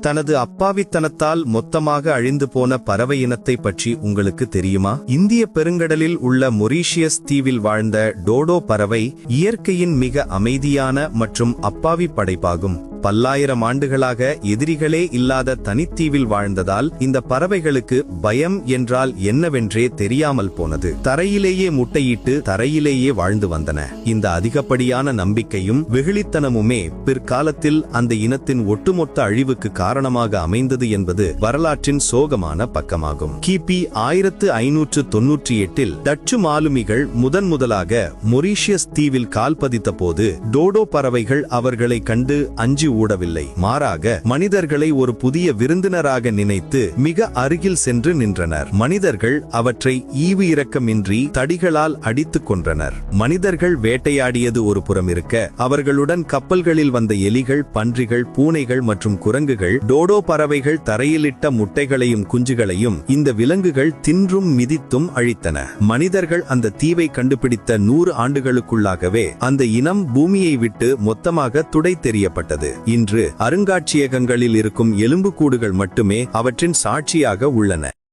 தனது அப்பாவித்தனத்தால் மொத்தமாக அழிந்து போன பறவை இனத்தை பற்றி உங்களுக்கு தெரியுமா? இந்திய பெருங்கடலில் உள்ள மொரீஷியஸ் தீவில் வாழ்ந்த டோடோ பறவை இயற்கையின் மிக அமைதியான மற்றும் அப்பாவி படைப்பாகும். பல்லாயிரம் ஆண்டுகளாக எதிரிகளே இல்லாத தனித்தீவில் வாழ்ந்ததால் இந்த பறவைகளுக்கு பயம் என்றால் என்னவென்றே தெரியாமல் போனது. தரையிலேயே முட்டையிட்டு தரையிலேயே வாழ்ந்து வந்தன. இந்த அதிகப்படியான நம்பிக்கையும் வெகுளித்தனமுமே பிற்காலத்தில் அந்த இனத்தின் ஒட்டுமொத்த அழிவுக்கு காரணமாக அமைந்தது என்பது வரலாற்றின் சோகமான பக்கமாகும். கிபி 1598 டச்சு மாலுமிகள் முதன்முதலாக மொரீஷியஸ் தீவில் கால் பதித்த போது டோடோ பறவைகள் அவர்களை கண்டு அஞ்சி ஊடவில்லை. மாறாக மனிதர்களை ஒரு புதிய விருந்தினராக நினைத்து மிக அருகில் சென்று நின்றனர். மனிதர்கள் அவற்றை ஈவு இரக்கமின்றி தடிகளால் அடித்துக் கொன்றனர். மனிதர்கள் வேட்டையாடியது ஒரு புறம் இருக்க, அவர்களுடன் கப்பல்களில் வந்த எலிகள், பன்றிகள், பூனைகள் மற்றும் குரங்குகள், டோடோ பறவைகள் தரையிலிட்ட முட்டைகளையும் குஞ்சுகளையும் இந்த விலங்குகள் தின்றும் மிதித்தும் அழித்தன. மனிதர்கள் அந்த தீவை கண்டுபிடித்த 100 ஆண்டுகளுக்குள்ளாகவே அந்த இனம் பூமியை விட்டு மொத்தமாக துடை தெரியப்பட்டது. இன்று அருங்காட்சியகங்களில் இருக்கும் எலும்புக்கூடுகள் மட்டுமே அவற்றின் சாட்சியாக உள்ளன.